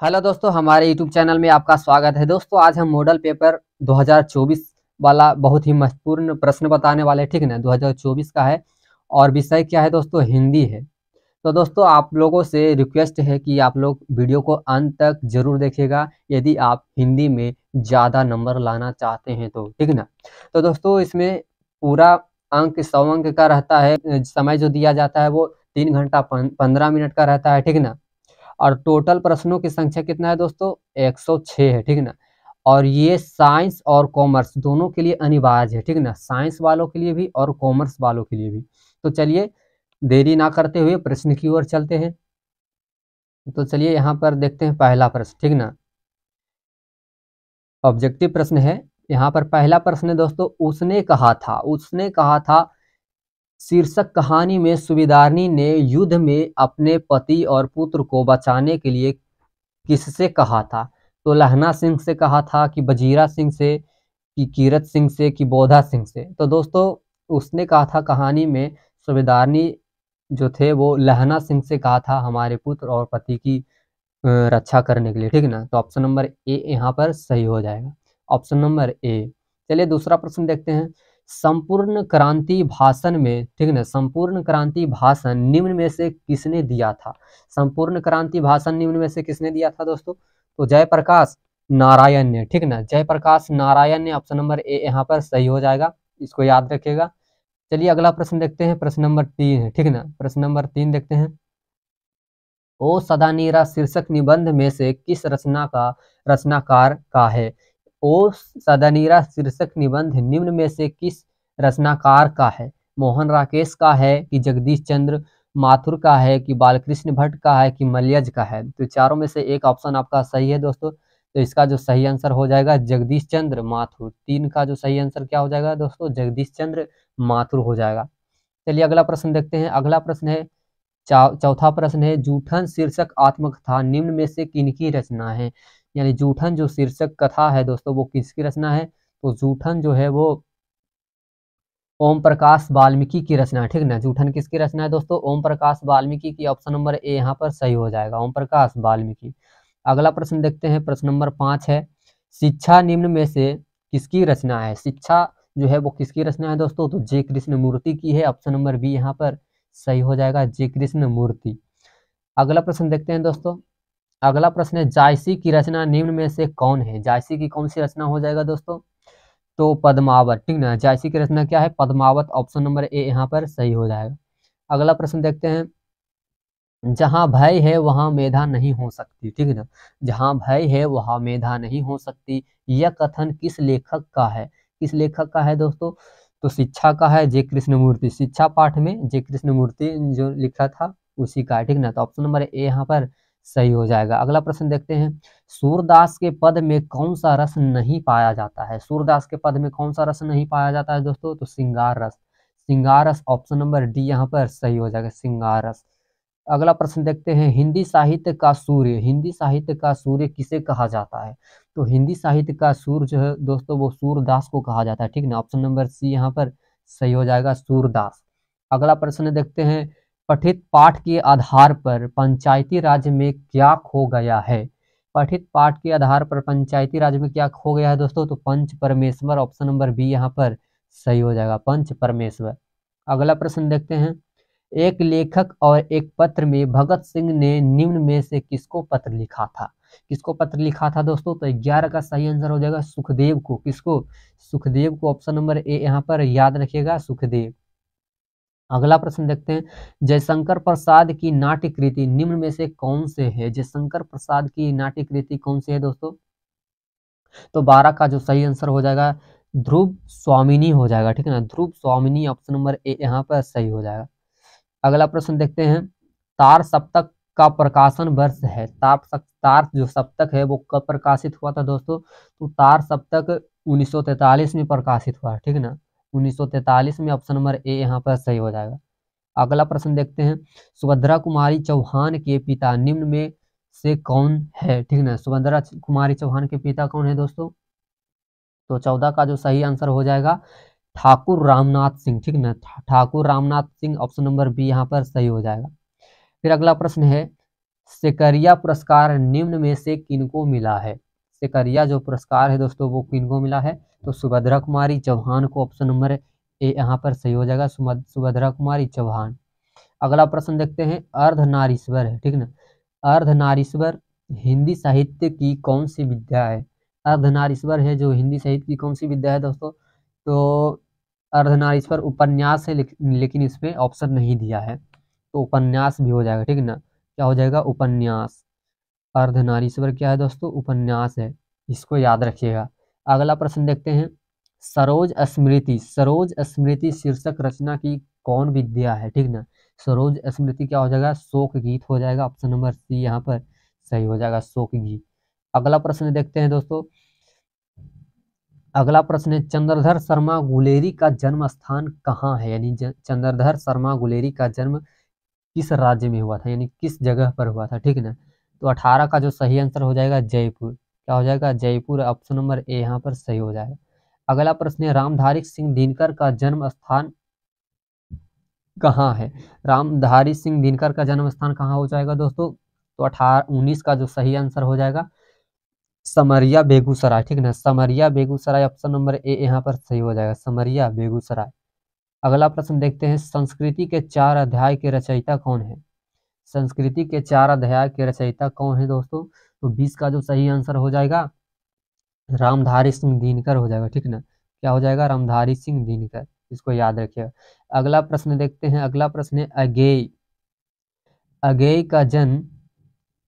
Hello दोस्तों, हमारे YouTube channel में आपका स्वागत है। दोस्तों, आज हम मॉडल पेपर 2024 वाला बहुत ही महत्वपूर्ण प्रश्न बताने वाले हैं। ठीक है ना, 2024 का है और विषय क्या है दोस्तों? हिंदी है। तो दोस्तों, आप लोगों से रिक्वेस्ट है कि आप लोग वीडियो को अंत तक जरूर देखिएगा यदि आप हिंदी में ज़्यादा नंबर लाना चाहते हैं तो। ठीक है ना। तो दोस्तों, इसमें पूरा अंक 100 अंक का रहता है। समय जो दिया जाता है वो 3 घंटा 15 मिनट का रहता है। ठीक है ना। और टोटल प्रश्नों की संख्या कितना है दोस्तों? 106 है। ठीक है ना। और ये साइंस और कॉमर्स दोनों के लिए अनिवार्य है। ठीक है ना, साइंस वालों के लिए भी और कॉमर्स वालों के लिए भी। तो चलिए, देरी ना करते हुए प्रश्न की ओर चलते हैं। तो चलिए यहाँ पर देखते हैं पहला प्रश्न। ठीक ना, ऑब्जेक्टिव प्रश्न है। यहाँ पर पहला प्रश्न है दोस्तों, उसने कहा था शीर्षक कहानी में सुबेदारनी ने युद्ध में अपने पति और पुत्र को बचाने के लिए किससे कहा था? तो लहना सिंह से कहा था कि वजीरा सिंह से कि कीरत सिंह से कि बोधा सिंह से? तो दोस्तों, उसने कहा था कहानी में सूबेदारनी जो थे वो लहना सिंह से कहा था हमारे पुत्र और पति की रक्षा करने के लिए। ठीक है ना। तो ऑप्शन नंबर ए यहाँ पर सही हो जाएगा। Option number A. चलिए दूसरा प्रश्न देखते हैं। संपूर्ण क्रांति भाषण में, ठीक है ना, संपूर्ण क्रांति भाषण निम्न में से किसने दिया था? संपूर्ण क्रांति भाषण निम्न में से किसने दिया था दोस्तों? तो जयप्रकाश नारायण ने। ठीक है ना, जयप्रकाश नारायण ने। ऑप्शन नंबर ए यहाँ पर सही हो जाएगा, इसको याद रखिएगा। चलिए अगला प्रश्न देखते हैं। प्रश्न नंबर 3 है। ठीक है ना, प्रश्न नंबर 3 देखते हैं। ओ सदा नीरा शीर्षक निबंध में से किस रचनाकार का है? ओ सदानीरा शीर्षक निबंध निम्न में से किस रचनाकार का है? मोहन राकेश का है कि जगदीश चंद्र माथुर का है कि बालकृष्ण भट्ट का है कि मलयज का है? तो चारों में से एक ऑप्शन आपका सही है दोस्तों। तो इसका जो सही आंसर हो जाएगा जगदीश चंद्र माथुर। 3 का जो सही आंसर क्या हो जाएगा दोस्तों? जगदीश चंद्र माथुर हो जाएगा। चलिए अगला प्रश्न देखते हैं। अगला प्रश्न है, चौथा प्रश्न है, जूठन शीर्षक आत्मकथा निम्न में से किनकी रचना है? यानी जूठन जो शीर्षक कथा है दोस्तों वो किसकी रचना है? तो जूठन जो है वो ओम प्रकाश वाल्मीकि की रचना है। ठीक है ना, जूठन किसकी रचना है दोस्तों? ओम प्रकाश वाल्मीकि की। ऑप्शन नंबर ए यहाँ पर सही हो जाएगा, ओम प्रकाश वाल्मीकि। अगला प्रश्न देखते हैं। प्रश्न नंबर 5 है, शिक्षा निम्न में से किसकी रचना है? शिक्षा जो है वो किसकी रचना है दोस्तों? तो जे कृष्ण मूर्ति की है। ऑप्शन नंबर बी यहाँ पर सही हो जाएगा, जे कृष्ण मूर्ति। अगला प्रश्न देखते हैं दोस्तों। अगला प्रश्न है, जायसी की रचना निम्न में से कौन है? जायसी की कौन सी रचना हो जाएगा दोस्तों? तो पद्मावत। ठीक ना, जायसी की रचना क्या है? पद्मावत। ऑप्शन नंबर ए यहाँ पर सही हो जाएगा। अगला प्रश्न देखते हैं। जहाँ भय है वहाँ मेधा नहीं हो सकती। ठीक है ना, जहाँ भय है वहाँ मेधा नहीं हो सकती, यह कथन किस लेखक का है? किस लेखक का है दोस्तों? तो शिक्षा का है, जे कृष्णमूर्ति। शिक्षा पाठ में जे कृष्णमूर्ति जो लिखा था उसी का है। ठीक ना, तो ऑप्शन नंबर ए यहाँ पर सही हो जाएगा। अगला प्रश्न देखते हैं। सूरदास के पद में कौन सा रस नहीं पाया जाता है? सूरदास के पद में कौन सा रस नहीं पाया जाता है दोस्तों? तो श्रृंगार रस। श्रृंगार रस। ऑप्शन नंबर डी यहाँ पर सही हो जाएगा, श्रृंगार रस। अगला प्रश्न देखते हैं। हिंदी साहित्य का सूर्य, हिंदी साहित्य का सूर्य किसे कहा जाता है? तो हिंदी साहित्य का सूर्य जो है दोस्तों वो सूरदास को कहा जाता है। ठीक ना, ऑप्शन नंबर सी यहाँ पर सही हो जाएगा, सूरदास। अगला प्रश्न देखते हैं। पठित पाठ के आधार पर पंचायती राज में क्या खो गया है? पठित पाठ के आधार पर पंचायती राज में क्या खो गया है दोस्तों? तो पंच परमेश्वर। ऑप्शन नंबर बी यहाँ पर सही हो जाएगा, पंच परमेश्वर। अगला प्रश्न देखते हैं। एक लेखक और एक पत्र में भगत सिंह ने निम्न में से किसको पत्र लिखा था? किसको पत्र लिखा था दोस्तों? तो 11 का सही आंसर हो जाएगा सुखदेव को। किसको? सुखदेव को। ऑप्शन नंबर ए यहाँ पर याद रखिएगा, सुखदेव। अगला प्रश्न देखते हैं। जयशंकर प्रसाद की नाट्य कृति निम्न में से कौन से है? जयशंकर प्रसाद की नाट्य कृति कौन सी है दोस्तों? तो 12 का जो सही आंसर हो जाएगा ध्रुव स्वामिनी हो जाएगा। ठीक है ना, ध्रुव स्वामिनी। ऑप्शन नंबर ए यहाँ पर सही हो जाएगा। अगला प्रश्न देखते हैं। तार सप्तक का प्रकाशन वर्ष है? तार जो सप्तक है वो कब प्रकाशित हुआ था दोस्तों? तो तार सप्तक 1943 में प्रकाशित हुआ। ठीक है ना, 1943 में। ऑप्शन नंबर ए यहाँ पर सही हो जाएगा। अगला प्रश्न देखते हैं। सुभद्रा कुमारी चौहान के पिता निम्न में से कौन है? ठीक है ना, सुभद्रा कुमारी चौहान के पिता कौन है दोस्तों? तो 14 का जो सही आंसर हो जाएगा ठाकुर रामनाथ सिंह। ठीक ना, Thakur Ramnath Singh. Option number B यहाँ पर सही हो जाएगा। फिर अगला प्रश्न है। सेकरिया पुरस्कार निम्न में से किनको मिला है? सेकरिया जो पुरस्कार है दोस्तों वो किनको मिला है? तो सुभद्रा कुमारी चौहान को ऑप्शन नंबर ए यहाँ पर सही हो जाएगा, सुभद्रा कुमारी चौहान। अगला प्रश्न देखते हैं, अर्धनारीश्वर है, ठीक ना। अर्धनारीश्वर हिंदी साहित्य की कौन सी विद्या है? अर्धनारीश्वर है जो हिंदी साहित्य की कौन सी विद्या है दोस्तों? तो अर्धनारीश्वर उपन्यास है, लेकिन इसमें ऑप्शन नहीं दिया है, तो उपन्यास भी हो जाएगा, ठीक ना। क्या हो जाएगा? उपन्यास। अर्धनारीश्वर क्या है दोस्तों? उपन्यास है, इसको याद रखिएगा। अगला प्रश्न देखते हैं, सरोज स्मृति, सरोज स्मृति शीर्षक रचना की कौन विद्या है? ठीक ना। सरोज स्मृति क्या हो जाएगा? शोक गीत हो जाएगा, ऑप्शन नंबर सी यहाँ पर सही हो जाएगा, शोक गीत। अगला प्रश्न देखते हैं दोस्तों, अगला प्रश्न है, चंद्रधर शर्मा गुलेरी का जन्म स्थान कहाँ है? यानी चंद्रधर शर्मा गुलेरी का जन्म किस राज्य में हुआ था, यानी किस जगह पर हुआ था, ठीक ना। तो 18 का जो सही आंसर हो जाएगा जयपुर। क्या हो जाएगा? जयपुर, ऑप्शन नंबर ए यहाँ पर सही हो जाएगा। अगला प्रश्न है, रामधारी सिंह दिनकर का जन्म स्थान कहाँ है? रामधारी सिंह दिनकर का जन्म स्थान कहाँ हो जाएगा दोस्तों? तो 19 का जो सही आंसर हो जाएगा समरिया बेगूसराय, ठीक ना। समरिया बेगूसराय, ऑप्शन नंबर ए यहाँ पर सही हो जाएगा, समरिया बेगूसराय। अगला प्रश्न देखते हैं, संस्कृति के 4 अध्याय के रचयिता कौन है? संस्कृति के 4 अध्याय के रचयिता कौन है दोस्तों? तो 20 का जो सही आंसर हो जाएगा रामधारी सिंह दिनकर हो जाएगा, ठीक ना। क्या हो जाएगा? रामधारी सिंह दिनकर, इसको याद रखिएगा। अगला प्रश्न देखते हैं, अगला प्रश्न है, अगेय, अगेय का जन्म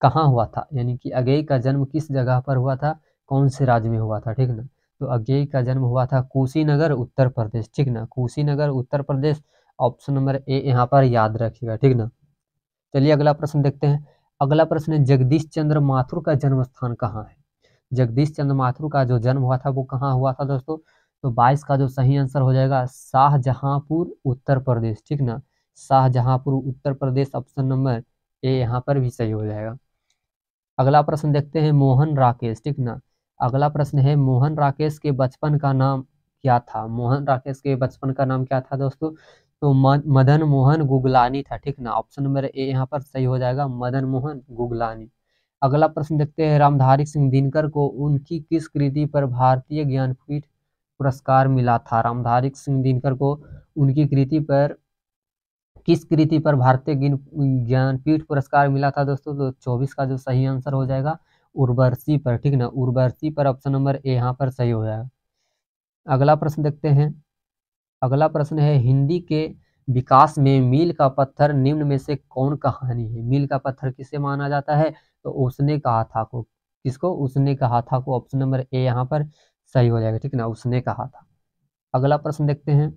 कहाँ हुआ था? यानी कि अगेय का जन्म किस जगह पर हुआ था, कौन से राज्य में हुआ था, ठीक ना। तो अगेय का जन्म हुआ था कुशीनगर, उत्तर प्रदेश, ठीक ना, Kushinagar, Uttar Pradesh, option number A यहाँ पर याद रखिएगा, ठीक ना। चलिए अगला प्रश्न देखते हैं, अगला प्रश्न है, जगदीश चंद्र माथुर का जन्म स्थान कहाँ है? जगदीश चंद्र माथुर का जो जन्म हुआ था वो कहाँ हुआ था दोस्तों? तो 22 का जो सही आंसर हो जाएगा शाहजहांपुर, उत्तर प्रदेश, ठीक ना। Shahjahanpur, Uttar Pradesh, option number A यहाँ पर भी सही हो जाएगा। अगला प्रश्न देखते हैं, मोहन राकेश, ठीक ना। अगला प्रश्न है, मोहन राकेश के बचपन का नाम क्या था? मोहन राकेश के बचपन का नाम क्या था दोस्तों? तो मदन मोहन गुगलानी था, ठीक ना। ऑप्शन नंबर ए यहाँ पर सही हो जाएगा, मदन मोहन गुगलानी। अगला प्रश्न देखते हैं, रामधारी सिंह दिनकर को उनकी किस कृति पर भारतीय ज्ञानपीठ पुरस्कार मिला था? रामधारी सिंह दिनकर को उनकी कृति पर किस कृति पर भारतीय ज्ञानपीठ पुरस्कार मिला था दोस्तों? तो 24 का जो सही आंसर हो जाएगा उर्वशी पर, ठीक ना, उर्वशी पर, ऑप्शन नंबर ए यहाँ पर सही हो जाएगा। अगला प्रश्न देखते हैं, अगला प्रश्न है, हिंदी के विकास में मील का पत्थर निम्न में से कौन कहानी है? मील का पत्थर किसे माना जाता है? तो उसने कहा था को, किसको? उसने कहा था को, ऑप्शन नंबर ए यहाँ पर सही हो जाएगा, ठीक ना, उसने कहा था। अगला प्रश्न देखते हैं,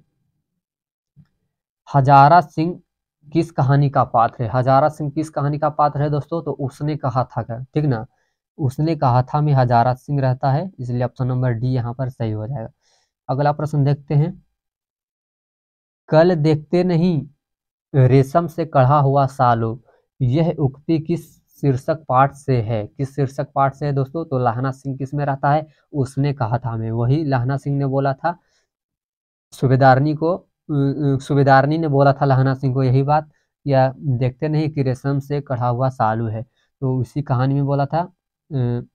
हजारा सिंह किस कहानी का पात्र है? हजारा सिंह किस कहानी का पात्र है दोस्तों? तो उसने कहा था क्या, ठीक ना, उसने कहा था में हजारा सिंह रहता है, इसलिए ऑप्शन नंबर डी यहाँ पर सही हो जाएगा। अगला प्रश्न देखते हैं, कल देखते नहीं रेशम से कढ़ा हुआ सालो, यह उक्ति किस शीर्षक पाठ से है? किस शीर्षक पाठ से है दोस्तों? तो लहना सिंह किस में रहता है? उसने कहा था में, वही लहना सिंह ने बोला था सूबेदारनी को, सूबेदारनी ने बोला था लहना सिंह को यही बात, या देखते नहीं कि रेशम से कढ़ा हुआ सालू है, तो उसी कहानी में बोला था,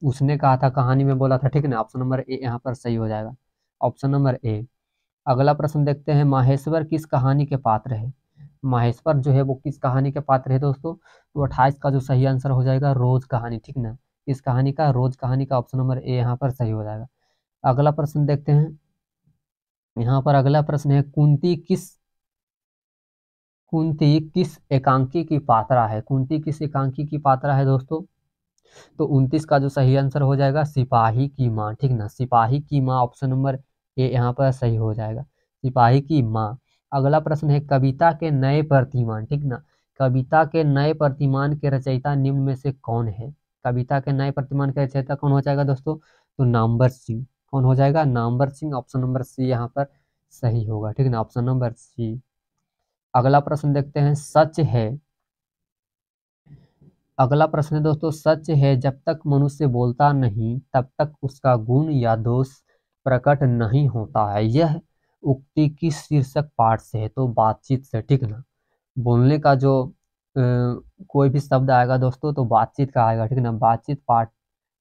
उसने कहा था कहानी में बोला था, ठीक ना। ऑप्शन नंबर ए यहाँ पर सही हो जाएगा, ऑप्शन नंबर ए। अगला प्रश्न देखते हैं, माहेश्वर किस कहानी के पात्र है? माहेश्वर जो है वो किस कहानी के पात्र है दोस्तों? तो 28 का जो सही आंसर हो जाएगा रोज कहानी, ठीक ना, इस कहानी का, रोज कहानी का, ऑप्शन नंबर ए यहाँ पर सही हो जाएगा। अगला प्रश्न देखते हैं, यहाँ पर अगला प्रश्न है, कुंती किस एकांकी की पात्रा है? कुंती किस एकांकी की पात्रा है दोस्तों? तो 29 का जो सही आंसर हो जाएगा सिपाही की माँ, ठीक ना, सिपाही की माँ, ऑप्शन नंबर ए यहाँ पर सही हो जाएगा, सिपाही की माँ। अगला प्रश्न है, कविता के नए प्रतिमान, ठीक ना, कविता के नए प्रतिमान के रचयिता निम्न में से कौन है? कविता के नए प्रतिमान के रचयिता कौन हो जाएगा दोस्तों? तो नामवर सिंह, कौन हो जाएगा? Namvar Singh, option number C यहाँ पर सही होगा, ठीक ना, ऑप्शन नंबर सी। अगला प्रश्न देखते हैं, सच है, अगला प्रश्न है दोस्तों, सच है जब तक मनुष्य बोलता नहीं तब तक उसका गुण या दोष प्रकट नहीं होता है, यह उक्ति किस शीर्षक पाठ से है? तो बातचीत से, ठीक ना, बोलने का जो कोई भी शब्द आएगा दोस्तों तो बातचीत का आएगा, ठीक है ना, बातचीत पाठ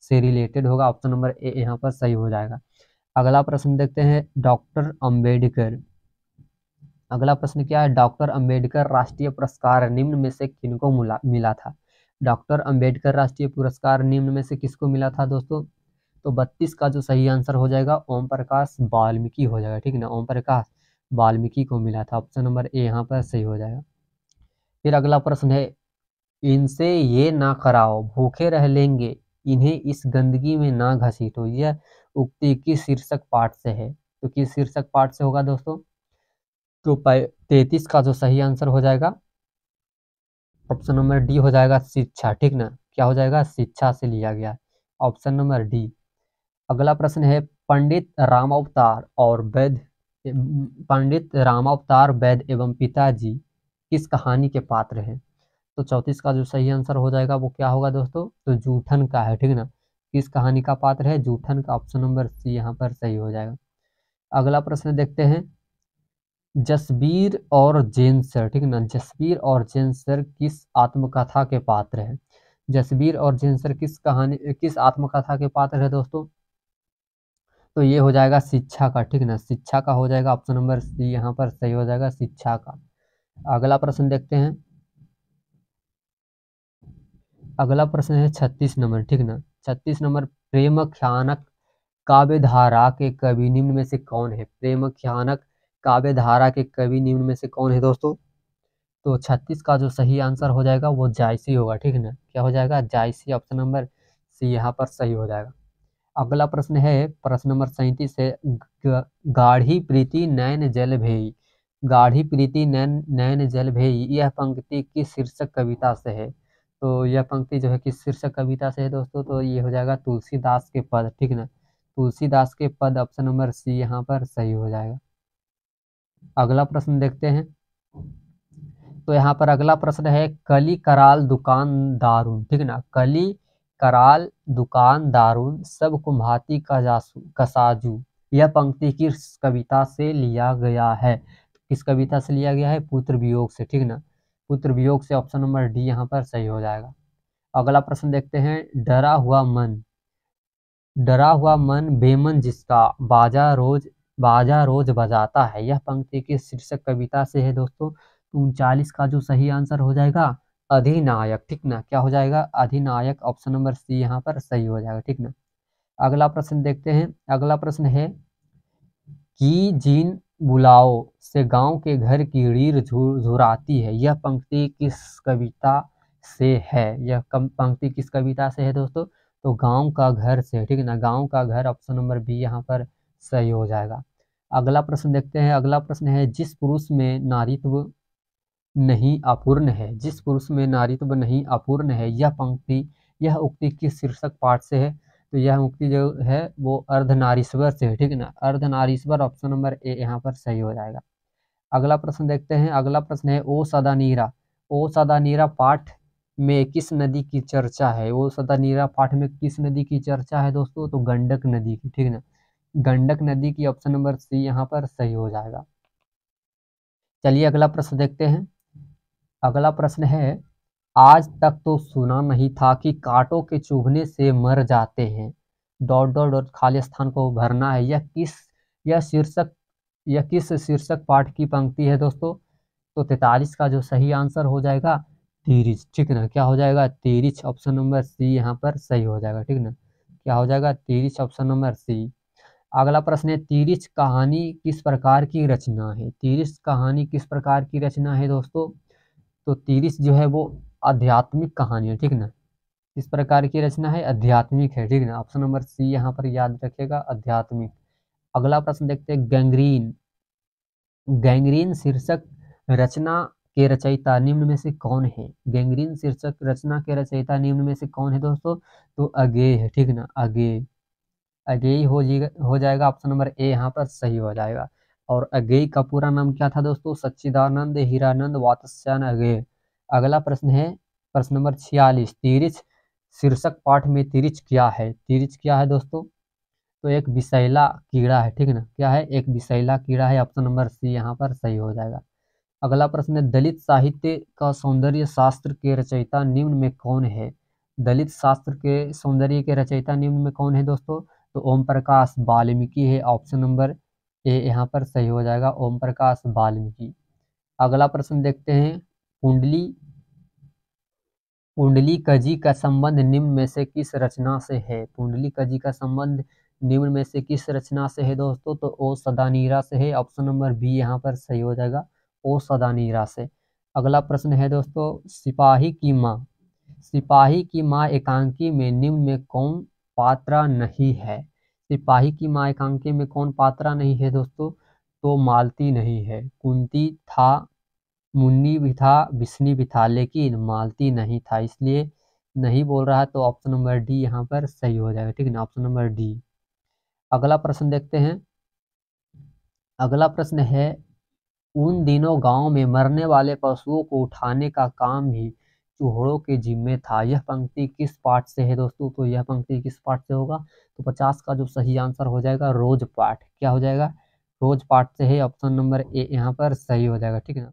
से रिलेटेड होगा। ऑप्शन नंबर ए यहाँ पर सही हो जाएगा। अगला प्रश्न देखते हैं, डॉक्टर अंबेडकर। अगला प्रश्न क्या है, डॉक्टर अंबेडकर राष्ट्रीय पुरस्कार निम्न में से किनको मिला था? डॉक्टर अंबेडकर राष्ट्रीय पुरस्कार निम्न में से किसको मिला था दोस्तों? तो 32 का जो सही आंसर हो जाएगा ओम प्रकाश वाल्मीकि हो जाएगा, ठीक है ना, ओम प्रकाश वाल्मीकि को मिला था। ऑप्शन नंबर ए यहाँ पर सही हो जाएगा। फिर अगला प्रश्न है, इनसे ये ना कराओ भूखे रह लेंगे, इन्हें इस गंदगी में ना घसीटो। यह उक्ति किस शीर्षक पाठ से है? तो किस शीर्षक पाठ से होगा दोस्तों? तो 33 का जो सही आंसर हो जाएगा ऑप्शन नंबर डी हो जाएगा, शिक्षा, ठीक ना, क्या हो जाएगा, शिक्षा से लिया गया, ऑप्शन नंबर डी। अगला प्रश्न है, पंडित रामावतार वैद्य एवं पिताजी किस कहानी के पात्र हैं? तो 34 का जो सही आंसर हो जाएगा वो क्या होगा दोस्तों? तो जूठन का है, ठीक ना, किस कहानी का पात्र है? जूठन का, ऑप्शन नंबर सी यहाँ पर सही हो जाएगा। अगला प्रश्न देखते हैं, जसबीर और जेनसर, ठीक है ना, जसबीर और जेनसर किस आत्मकथा के पात्र हैं? जसबीर और जेनसर किस आत्मकथा के पात्र है दोस्तों? तो ये हो जाएगा शिक्षा का, ठीक है ना, शिक्षा का हो जाएगा, ऑप्शन नंबर सी यहाँ पर सही हो जाएगा, शिक्षा का। अगला प्रश्न देखते हैं, अगला प्रश्न है 36 नंबर, ठीक ना, 36 नंबर, प्रेमाख्यानक काव्यधारा के कवि निम्न में से कौन है? प्रेमाख्यानक काव्यधारा के कवि निम्न में से कौन है दोस्तों? तो 36 का जो सही आंसर हो जाएगा वो जायसी होगा, ठीक है ना, क्या हो जाएगा, जायसी, ऑप्शन नंबर सी यहाँ पर सही हो जाएगा। अगला प्रश्न है, प्रश्न नंबर 37 है, गाढ़ी प्रीति नैन जल भेई। गाढ़ी प्रीति नैन नैन जल भेई, यह पंक्ति किस शीर्षक कविता से है? तो यह पंक्ति जो है किस शीर्षक कविता से है दोस्तों? तो ये हो जाएगा तुलसीदास के पद, ठीक है ना, तुलसीदास के पद, ऑप्शन नंबर सी यहाँ पर सही हो जाएगा। अगला प्रश्न देखते हैं, तो यहाँ पर अगला प्रश्न है, कली कराल दुकानदारुन, ठीक है ना, कली कराल दुकानदारुन सब कुम्हाती का कसाजू, यह पंक्ति किस कविता से लिया गया है? किस कविता से लिया गया है? पुत्र वियोग से, ठीक ना, पुत्र वियोग से, ऑप्शन नंबर डी यहाँ पर सही हो जाएगा। अगला प्रश्न देखते हैं, डरा हुआ मन बेमन जिसका बाजा रोज बजाता है, यह पंक्ति किस शीर्षक कविता से है दोस्तों? 39 का जो सही आंसर हो जाएगा अधिनायक, ठीक ना, क्या हो जाएगा, अधिनायक, ऑप्शन नंबर सी यहाँ पर सही हो जाएगा, ठीक ना। अगला प्रश्न देखते हैं, अगला प्रश्न है कि जिन बुलाओ से गांव के घर की रीढ़ झुराती है, यह पंक्ति किस कविता से है? यह पंक्ति किस कविता से है दोस्तों? तो गांव का घर से, ठीक है ना, गांव का घर, ऑप्शन नंबर बी यहाँ पर सही हो जाएगा। अगला प्रश्न देखते हैं, अगला प्रश्न है, जिस पुरुष में नारीत्व नहीं अपूर्ण है, जिस पुरुष में नारीत्व नहीं अपूर्ण है, यह उक्ति किस शीर्षक पाठ से है? तो यह उक्ति जो है वो अर्धनारीश्वर से है, ठीक है ना, अर्धनारीश्वर, ऑप्शन नंबर ए यहाँ पर सही हो जाएगा। अगला प्रश्न देखते हैं, अगला प्रश्न है, ओ सदा नीरा पाठ में किस नदी की चर्चा है? ओ सदा नीरा पाठ में किस नदी की चर्चा है दोस्तों? तो गंडक नदी की, ठीक है ना, गंडक नदी की, ऑप्शन नंबर सी यहाँ पर सही हो जाएगा। चलिए अगला प्रश्न देखते हैं, अगला प्रश्न है, आज तक तो सुना नहीं था कि कांटों के चुभने से मर जाते हैं, डॉट डॉट डॉट खाली स्थान को भरना है, यह किस शीर्षक पाठ की पंक्ति है दोस्तों? तो 43 का जो सही आंसर हो जाएगा तिरिच, ठीक है ना, क्या हो जाएगा, तिरिच, ऑप्शन नंबर सी यहाँ पर सही हो जाएगा, ठीक ना, क्या हो जाएगा, तिरिच, ऑप्शन नंबर सी। अगला प्रश्न है, तिरिच कहानी किस प्रकार की रचना है? तिरिच कहानी किस प्रकार की रचना है दोस्तों? तो तिरिच जो है वो आध्यात्मिक कहानी है, ठीक ना, इस प्रकार की रचना है, आध्यात्मिक है, ठीक ना, ऑप्शन नंबर सी यहाँ पर याद रखिएगा, आध्यात्मिक। अगला प्रश्न देखते हैं, गैंग्रीन शीर्षक रचना के रचयिता निम्न में से कौन है? गैंग्रीन शीर्षक रचना के रचयिता निम्न में से कौन है दोस्तों? तो अगेय है, ठीक ना, अगेय हो जाएगा, ऑप्शन नंबर ए यहाँ पर सही हो जाएगा। और अगेय का पूरा नाम क्या था दोस्तों? सच्चिदानंद हीरानंद वात्स्यायन अगेय। अगला प्रश्न है, प्रश्न नंबर 46, तिरिच शीर्षक पाठ में तिरिच क्या है? तिरिच क्या है दोस्तों? तो एक विषैला कीड़ा है, ठीक है ना, क्या है, एक विषैला कीड़ा है, ऑप्शन नंबर सी यहाँ पर सही हो जाएगा। अगला प्रश्न है, दलित साहित्य का सौंदर्य शास्त्र के रचयिता निम्न में कौन है? दलित शास्त्र के सौंदर्य के रचयिता निम्न में कौन है दोस्तों? तो ओम प्रकाश वाल्मीकि है। ऑप्शन नंबर ए यहाँ पर सही हो जाएगा, ओम प्रकाश वाल्मीकि। अगला प्रश्न देखते हैं, कुंडली पुंडलीकजी का संबंध निम्न में से किस रचना से है? पुंडलीकजी का संबंध निम्न में से किस रचना से है दोस्तों? तो ओ सदानीरा से है। ऑप्शन नंबर बी यहाँ पर सही हो जाएगा, ओ सदानीरा से। अगला प्रश्न है दोस्तों, सिपाही की माँ। सिपाही की माँ एकांकी में निम्न में कौन पात्रा नहीं है? सिपाही की माँ एकांकी में कौन पात्रा नहीं है दोस्तों? तो मालती नहीं है। कुंती था, मुन्नी भी था, बिस्नी भी था, लेकिन मालती नहीं था, इसलिए नहीं बोल रहा है। तो ऑप्शन नंबर डी यहाँ पर सही हो जाएगा, ठीक है ना, ऑप्शन नंबर डी। अगला प्रश्न देखते हैं। अगला प्रश्न है, उन दिनों गांव में मरने वाले पशुओं को उठाने का काम भी चूहोड़ों के जिम्मे था। यह पंक्ति किस पाठ से है दोस्तों? तो यह पंक्ति किस पाठ से होगा? तो 50 का जो सही आंसर हो जाएगा रोज पाठ। क्या हो जाएगा? रोज पाठ से है। ऑप्शन नंबर ए यहाँ पर सही हो जाएगा, ठीक है ना।